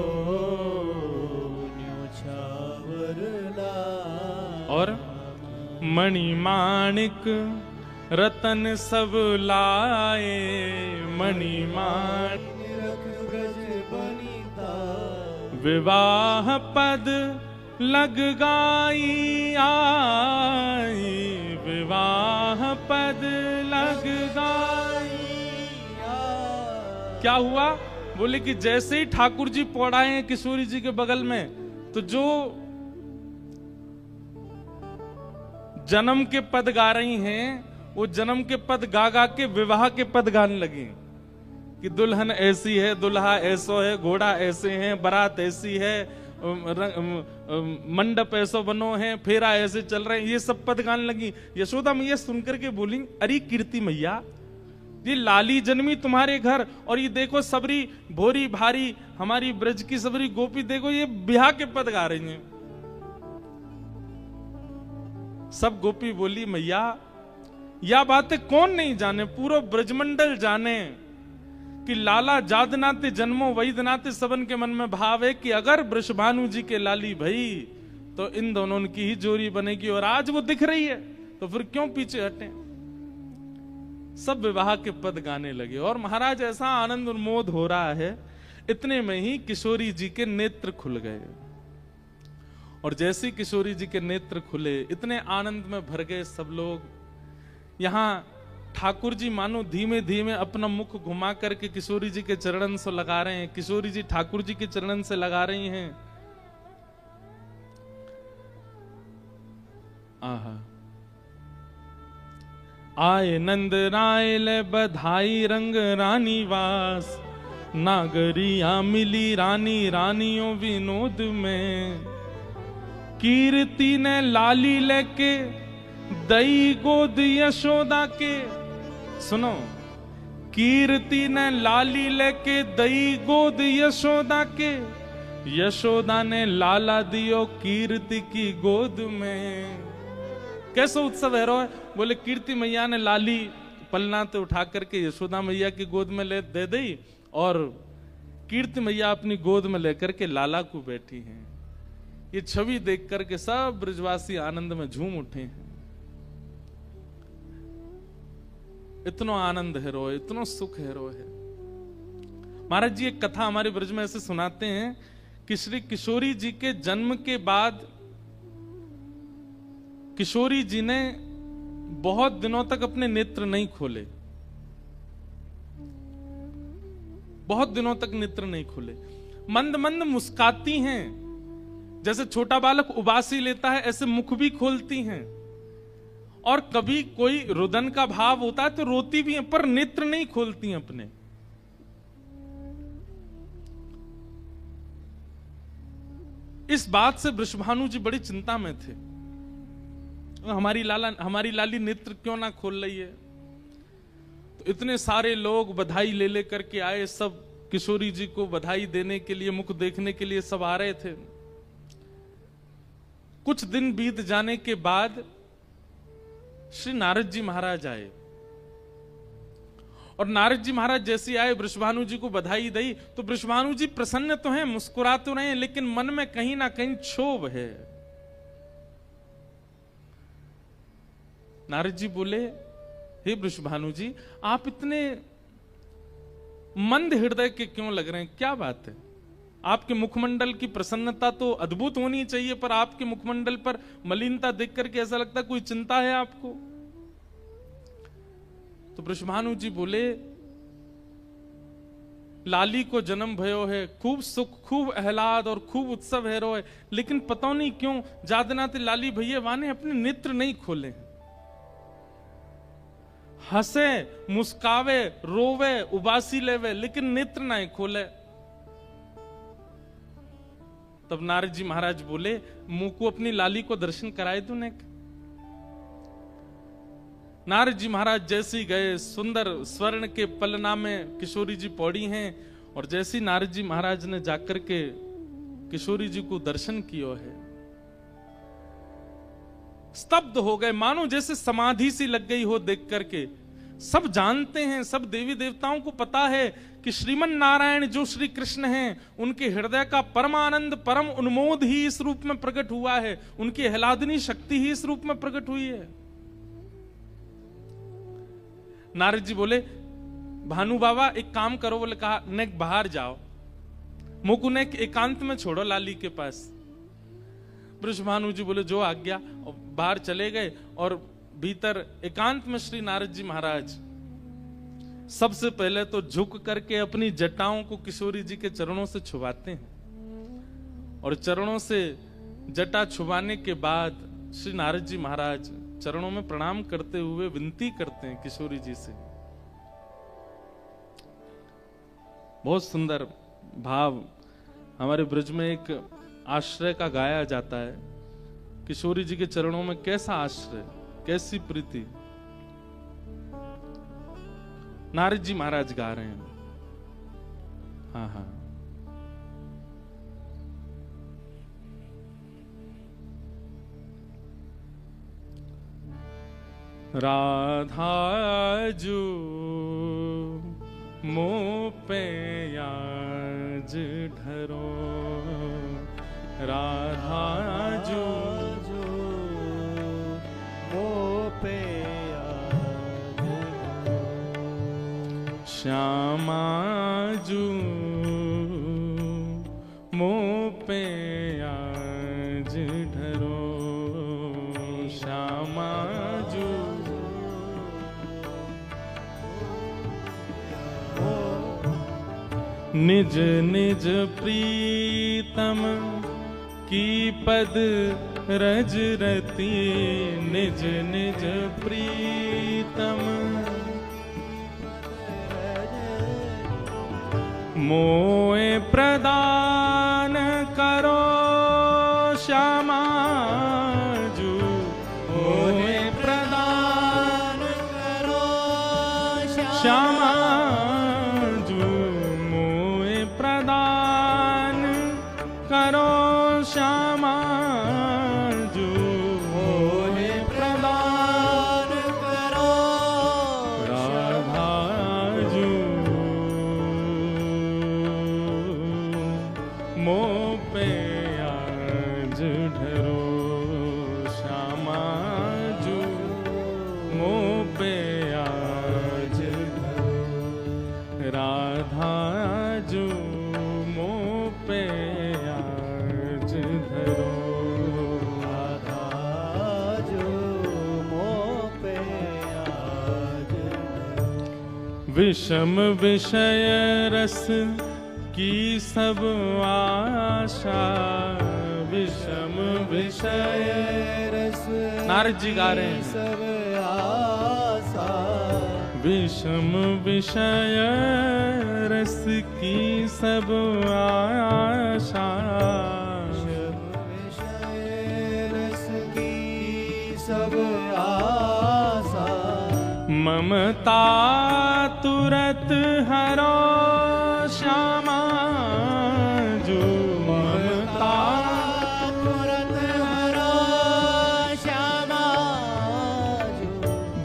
न्योछावर लाला। और मणिमाणिक रतन सब लाए, मणिमाणिक ब्रज बनिता, विवाह पद लग गाई आई, विवाह पद लग गाई। क्या हुआ, बोले कि जैसे ही ठाकुर जी पौड़ाए हैं किशोरी जी के बगल में, तो जो जन्म के पद गा रही हैं वो जन्म के पद गा गा के विवाह के पद गाने लगी कि दुल्हन ऐसी है, दुल्हा ऐसो है, घोड़ा ऐसे हैं, बारात ऐसी है, मंडप ऐसो बनो है, फेरा ऐसे चल रहे हैं, ये सब पद गाने लगी। यशोदा मैया सुनकर के बोली, अरे कीर्ति मैया, ये लाली जन्मी तुम्हारे घर और ये देखो सबरी भोरी भारी हमारी ब्रज की सबरी गोपी देखो ये ब्याह के पद गा रही हैं। सब गोपी बोली मैया यह बातें कौन नहीं जाने, पूरा ब्रजमंडल जाने कि लाला जादनाते जन्मो वैदनाते। सबन के मन में भाव है कि अगर वृषभानु जी के लाली भई तो इन दोनों की ही जोड़ी बनेगी, और आज वो दिख रही है तो फिर क्यों पीछे हटे। सब विवाह के पद गाने लगे और महाराज ऐसा आनंद उन्मोद हो रहा है, इतने में ही किशोरी जी के नेत्र खुल गए। और जैसे किशोरी जी के नेत्र खुले, इतने आनंद में भर गए सब लोग। यहां ठाकुर जी मानो धीमे धीमे अपना मुख घुमा करके किशोरी जी के चरणन से लगा रहे हैं, किशोरी जी ठाकुर जी के चरणन से लगा रही हैं। आहा, आए नंद राय ले बधाई रंग रानी वास, नागरिया मिली रानी रानियों विनोद में, कीर्ति ने लाली लेके दई गोद यशोदा के। सुनो, कीर्ति ने लाली लेके दई गोद यशोदा के, यशोदा ने लाला दियो कीर्ति की गोद में। कैसा उत्सव है रो? बोले कीर्ति मैया ने लाली पलना तो उठा करके यशोदा मैया की गोद में ले दे दी, और कीर्ति मैया अपनी गोद में लेकर के लाला को बैठी हैं। ये छवि देख करके सब ब्रजवासी आनंद में झूम उठे हैं। इतना आनंद है रो, इतना सुख है रो है। महाराज जी एक कथा हमारे ब्रज में ऐसे सुनाते हैं कि श्री किशोरी जी के जन्म के बाद किशोरी जी ने बहुत दिनों तक अपने नेत्र नहीं खोले, बहुत दिनों तक नेत्र नहीं खोले। मंद मंद मुस्काती हैं, जैसे छोटा बालक उबासी लेता है ऐसे मुख भी खोलती हैं, और कभी कोई रुदन का भाव होता है तो रोती भी हैं, पर नेत्र नहीं खोलती हैं अपने। इस बात से वृषभानु जी बड़ी चिंता में थे, हमारी लाली नेत्र क्यों ना खोल रही है। तो इतने सारे लोग बधाई ले ले करके आए, सब किशोरी जी को बधाई देने के लिए, मुख देखने के लिए सब आ रहे थे। कुछ दिन बीत जाने के बाद श्री नारद जी महाराज आए, और नारद जी महाराज जैसे आए वृषभानु जी को बधाई दी, तो वृषभानु जी प्रसन्न तो हैं, मुस्कुरा तो रहे हैं, लेकिन मन में कहीं ना कहीं क्षोभ है। नारद जी बोले, हे वृषभानु जी, आप इतने मंद हृदय के क्यों लग रहे हैं? क्या बात है? आपके मुखमंडल की प्रसन्नता तो अद्भुत होनी चाहिए, पर आपके मुखमंडल पर मलिनता देख करके ऐसा लगता है कोई चिंता है आपको। तो वृषभानु जी बोले, लाली को जन्म भयो है, खूब सुख, खूब आह्लाद और खूब उत्सव है रो है, लेकिन पता नहीं क्यों जादनाते लाली भैया वाने अपने नेत्र नहीं खोले। हंसे, मुस्कावे, रोवे, उबासी लेवे, लेकिन नेत्र नहीं खोले। तब नारद जी महाराज बोले, मुंह को अपनी लाली को दर्शन कराए दो ने। नारद जी महाराज जैसे गए, सुंदर स्वर्ण के पलना में किशोरी जी पौड़ी हैं, और जैसी नारद जी महाराज ने जाकर के किशोरी जी को दर्शन किया है, स्तब्ध हो गए, मानो जैसे समाधि सी लग गई हो देख करके। सब जानते हैं, सब देवी देवताओं को पता है कि श्रीमन नारायण जो श्री कृष्ण हैं, उनके हृदय का परमानंद, परम उन्मोद ही इस रूप में प्रकट हुआ है, उनकी आह्लादनी शक्ति ही इस रूप में प्रकट हुई है। नारद जी बोले, भानु बाबा एक काम करो, बोले कहा ने बाहर जाओ, मुकु ने एकांत में छोड़ो लाली के पास। वृषभानु जी बोले जो आज्ञा, और बाहर चले गए, और भीतर एकांत में श्री नारद जी महाराज सबसे पहले तो झुक करके अपनी जटाओं को किशोरी जी के चरणों से छुपाते हैं, और चरणों से जटा छुपाने के बाद श्री नारद जी महाराज चरणों में प्रणाम करते हुए विनती करते हैं किशोरी जी से। बहुत सुंदर भाव हमारे ब्रज में एक आश्रय का गाया जाता है। किशोरी जी के चरणों में कैसा आश्रय, कैसी प्रीति। नारद जी महाराज गा रहे हैं। हाँ हाँ, राधा जो मोह पे याज ढरो, राधा जो मोह पे याज ढरो, श्यामा जो मोह पे याज ढरो, श्यामा जो निज निज प्रीतम की पद रज रती, निज निज प्रीतम मोए प्रदान करो श्यामा जू, मोए प्रदान करो श्यामा जू, मोए प्रदान करो श्यामा जू, मोए प्रदान करो राधा जू, मो पे आज ढरो श्यामा जू, मो पे आज ढरो राधा जू, मो पे आज धरो राधा जो मोह पे आज विषम विषय रस की सब आशा, विषम विषय रस नारद जी गा रहे हैं। सब आशा विषम विषय रस की सब आशा, विषय रस की सब आशा ममता तुरत हरो श्यामा जू, ममता तुरंत हरो श्यामा जो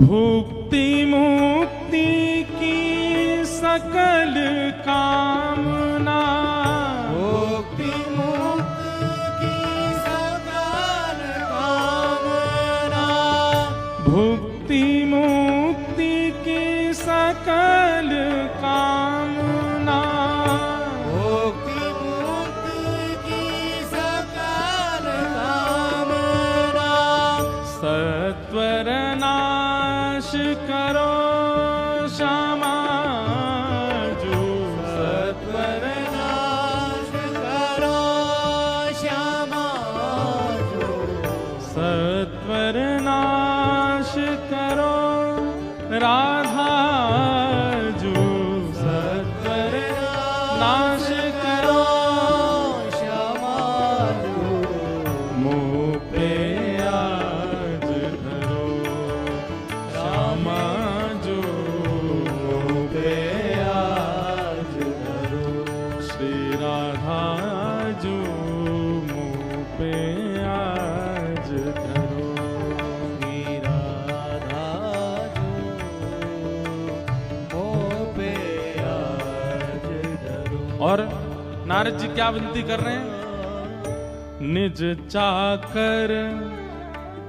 भुक्ति मुक्ति की सकल कामना, मुक्ति मुक्त की सकल कामना भुक्ति मुक्ति की सकल कामना, मुक्ति मुक्त की सकल कामना सत्वर नाश करो श्यामा जू, सत्वर नाश करो श्यामा जो सत्वर नाश करो राधा जू, सत्वर नाश करो श्यामा जो मोह पे आज धरो श्यामा जू, मोह पे आज धरो श्री राधा जू, मोह पे आज धरो श्री राधा जो मोह पे आज धरो। और नारद जी क्या विनती कर रहे हैं? निज चाकर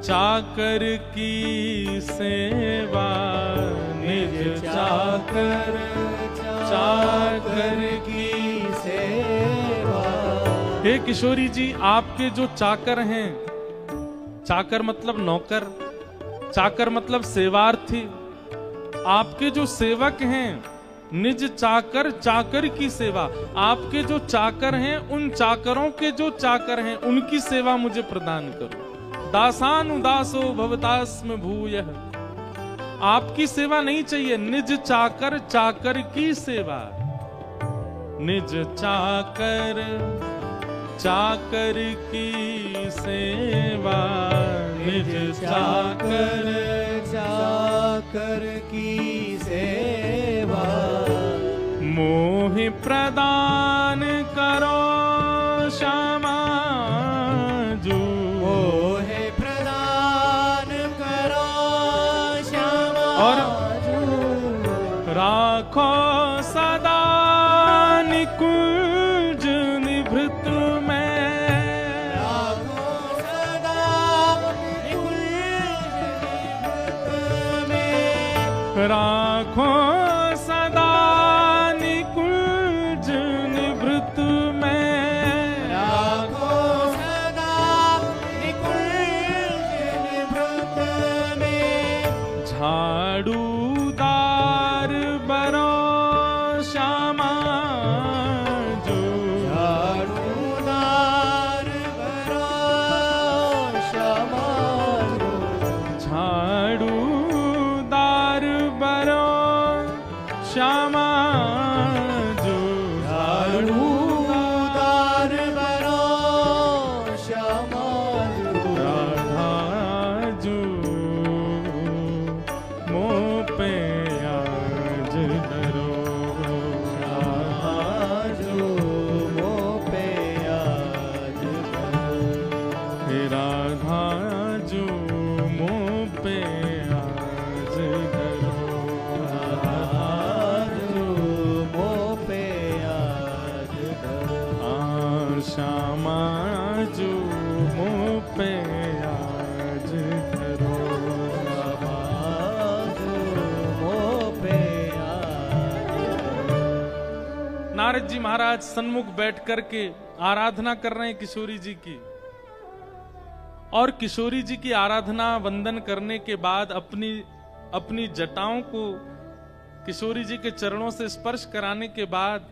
चाकर की सेवा, निज चाकर चाकर की सेवा हे किशोरी जी, आपके जो चाकर हैं, चाकर मतलब नौकर, चाकर मतलब सेवार्थी, आपके जो सेवक हैं, निज चाकर चाकर की सेवा, आपके जो चाकर हैं उन चाकरों के जो चाकर हैं उनकी सेवा मुझे प्रदान करो। दासानुदासो भवतास्म भूयः, आपकी सेवा नहीं चाहिए, निज चाकर चाकर की सेवा, निज चाकर चाकर की सेवा, निज चाकर चाकर की सेवा मोह प्रदान करो श्यामा जू, मोह प्रदान करो श्यामा और जो राखो सदा निकुंज निभृत में, राखो सदा निकुंज निभृत में, राखो सदा निकुंज निभृत में, राखो सदा निकुंज निभृत में, झाड़ूदार बरो श्यामा जो, झाड़ूदार बरो श्यामा जो, झाड़ूदार बरो श्यामा जो, पे आज धरो, अब आज मुँह पे आज धरो। नारद जी महाराज सन्मुख बैठ करके आराधना कर रहे हैं किशोरी जी की, और किशोरी जी की आराधना वंदन करने के बाद अपनी जटाओं को किशोरी जी के चरणों से स्पर्श कराने के बाद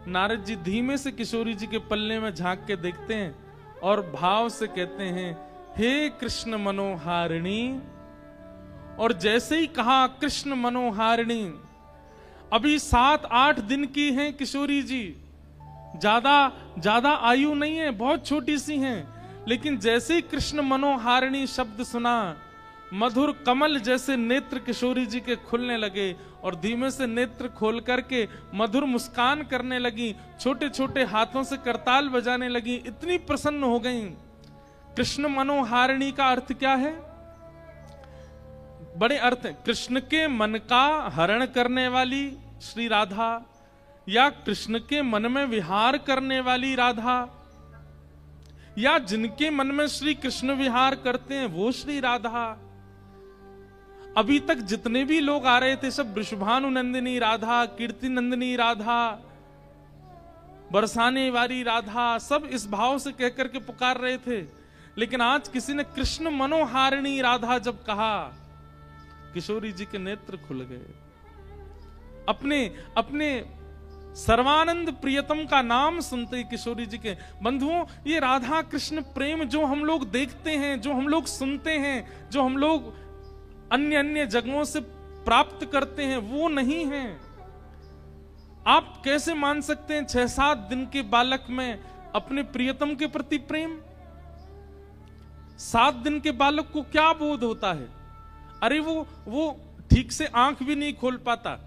नारद जी धीमे से किशोरी जी के पल्ले में झांक के देखते हैं और भाव से कहते हैं, हे कृष्ण मनोहारिणी। और जैसे ही कहा कृष्ण मनोहारिणी, अभी 7-8 दिन की हैं किशोरी जी, ज्यादा आयु नहीं है, बहुत छोटी सी हैं, लेकिन जैसे ही कृष्ण मनोहारिणी शब्द सुना, मधुर कमल जैसे नेत्र किशोरी जी के खुलने लगे और धीमे से नेत्र खोल करके मधुर मुस्कान करने लगी, छोटे छोटे हाथों से करताल बजाने लगी, इतनी प्रसन्न हो गईं। कृष्ण मनोहारिणी का अर्थ क्या है? बड़े अर्थ हैं। कृष्ण के मन का हरण करने वाली श्री राधा, या कृष्ण के मन में विहार करने वाली राधा, या जिनके मन में श्री कृष्ण विहार करते हैं वो श्री राधा। अभी तक जितने भी लोग आ रहे थे सब वृषभानु नंदिनी राधा, कीर्ति नंदिनी राधा, बरसाने वाली राधा, सब इस भाव से कहकर के पुकार रहे थे। लेकिन आज किसी ने कृष्ण मनोहारिणी राधा जब कहा, किशोरी जी के नेत्र खुल गए। अपने सर्वानंद प्रियतम का नाम सुनते ही किशोरी जी के, बंधुओं, ये राधा कृष्ण प्रेम जो हम लोग देखते हैं, जो हम लोग सुनते हैं, जो हम लोग अन्य अन्य जगहों से प्राप्त करते हैं, वो नहीं है। आप कैसे मान सकते हैं 6-7 दिन के बालक में अपने प्रियतम के प्रति प्रेम? 7 दिन के बालक को क्या बोध होता है? अरे वो ठीक से आंख भी नहीं खोल पाता।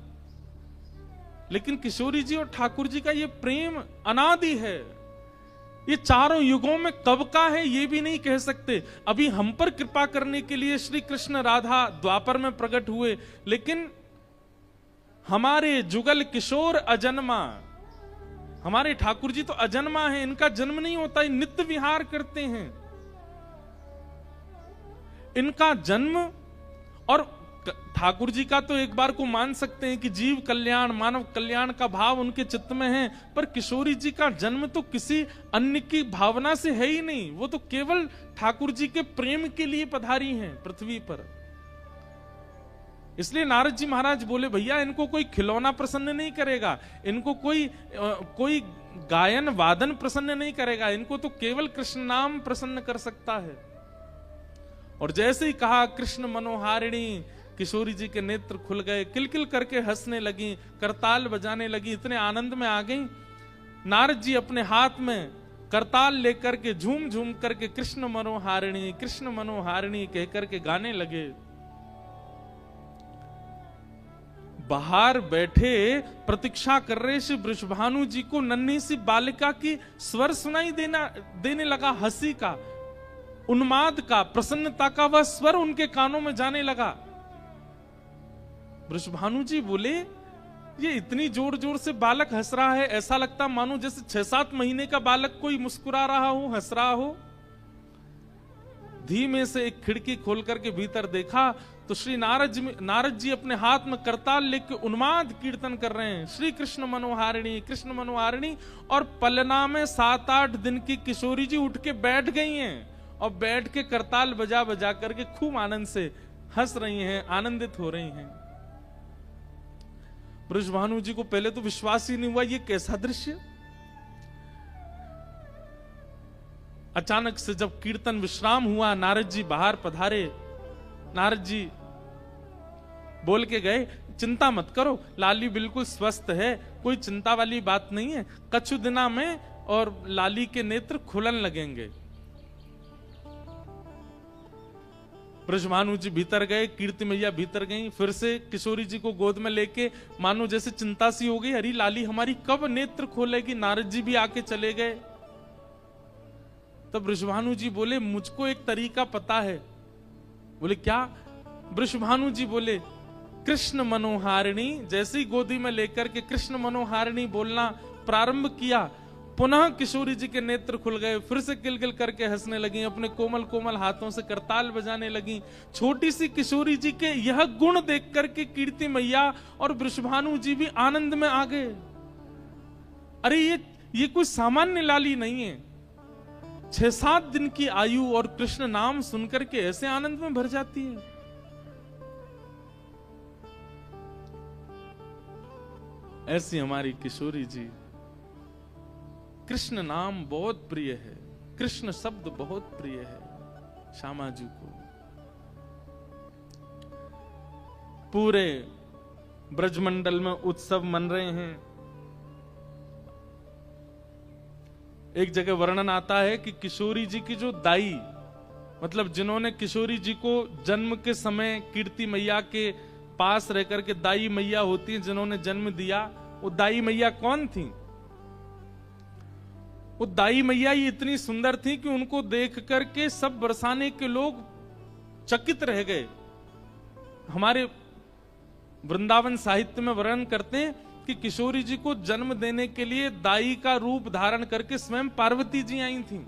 लेकिन किशोरी जी और ठाकुर जी का ये प्रेम अनादि है। ये चारों युगों में कब का है ये भी नहीं कह सकते। अभी हम पर कृपा करने के लिए श्री कृष्ण राधा द्वापर में प्रकट हुए, लेकिन हमारे जुगल किशोर अजन्मा, हमारे ठाकुर जी तो अजन्मा हैं, इनका जन्म नहीं होता, ये नित्य विहार करते हैं। इनका जन्म, और ठाकुर जी का तो एक बार को मान सकते हैं कि जीव कल्याण, मानव कल्याण का भाव उनके चित्त में है, पर किशोरी जी का जन्म तो किसी अन्य की भावना से है ही नहीं। वो तो केवल ठाकुर जी के प्रेम के लिए पधारी हैं पृथ्वी पर। इसलिए नारद जी महाराज बोले, भैया इनको कोई खिलौना प्रसन्न नहीं करेगा, इनको कोई गायन वादन प्रसन्न नहीं करेगा, इनको तो केवल कृष्ण नाम प्रसन्न कर सकता है। और जैसे ही कहा कृष्ण मनोहारिणी, किशोरी जी के नेत्र खुल गए, किलकिल करके हंसने लगी, करताल बजाने लगी, इतने आनंद में आ गई। नारद जी अपने हाथ में करताल लेकर के झूम झूम करके कृष्ण मनोहारिणी कहकर के गाने लगे। बाहर बैठे प्रतीक्षा कर रहे श्री वृषभानु जी को नन्ही सी बालिका की स्वर सुनाई देने लगा, हंसी का, उन्माद का, प्रसन्नता का वह स्वर उनके कानों में जाने लगा। वृषभानु जी बोले, ये इतनी जोर जोर से बालक हंस रहा है, ऐसा लगता मानो जैसे 6-7 महीने का बालक कोई मुस्कुरा रहा हो, हंस रहा हो। धीमे से एक खिड़की खोल करके भीतर देखा तो श्री नारद जी अपने हाथ में करताल लेके उन्माद कीर्तन कर रहे हैं, श्री कृष्ण मनोहारिणी। और पलना में 7-8 दिन की किशोरी जी उठ के बैठ गई हैं और बैठ के करताल बजा बजा करके खूब आनंद से हंस रही हैं, आनंदित हो रही हैं। वृषभानु जी को पहले तो विश्वास ही नहीं हुआ, ये कैसा दृश्य। अचानक से जब कीर्तन विश्राम हुआ, नारद जी बाहर पधारे। नारद जी बोल के गए, चिंता मत करो, लाली बिल्कुल स्वस्थ है, कोई चिंता वाली बात नहीं है, कछु दिना में और लाली के नेत्र खुलन लगेंगे। वृषभानु जी भीतर गए, कीर्ति मैया भीतर गई, फिर से किशोरी जी को गोद में लेके मानो जैसे चिंता सी हो गई, अरे लाली हमारी कब नेत्र खोलेगी। नारद जी भी आके चले गए। तब वृषभानु जी बोले, मुझको एक तरीका पता है। बोले क्या? वृषभानु जी बोले, कृष्ण मनोहारिणी। जैसे ही गोदी में लेकर के कृष्ण मनोहारिणी बोलना प्रारंभ किया पुनः किशोरी जी के नेत्र खुल गए, फिर से किलकिल करके हंसने लगी, अपने कोमल कोमल हाथों से करताल बजाने लगी। छोटी सी किशोरी जी के यह गुण देख करके कीर्ति मैया और वृषभानु जी भी आनंद में आ गए। अरे ये कोई सामान्य लाली नहीं है। 6-7 दिन की आयु और कृष्ण नाम सुनकर के ऐसे आनंद में भर जाती है। ऐसी हमारी किशोरी जी। कृष्ण नाम बहुत प्रिय है, कृष्ण शब्द बहुत प्रिय है श्यामा जी को। पूरे ब्रजमंडल में उत्सव मन रहे हैं। एक जगह वर्णन आता है कि किशोरी जी की जो दाई, मतलब जिन्होंने किशोरी जी को जन्म के समय कीर्ति मैया के पास रह करके दाई मैया होती है, जिन्होंने जन्म दिया, वो दाई मैया कौन थी? वो दाई मैया ही इतनी सुंदर थी कि उनको देख करके सब बरसाने के लोग चकित रह गए। हमारे वृंदावन साहित्य में वर्णन करते हैं कि किशोरी जी को जन्म देने के लिए दाई का रूप धारण करके स्वयं पार्वती जी आई थी,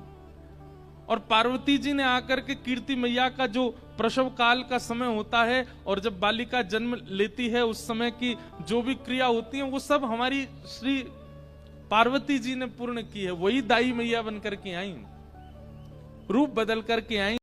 और पार्वती जी ने आकर के कीर्ति मैया का जो प्रसव काल का समय होता है और जब बालिका जन्म लेती है उस समय की जो भी क्रिया होती है वो सब हमारी श्री पार्वती जी ने पूर्ण की है। वही दाई मैया बनकर के आई, रूप बदल करके आई।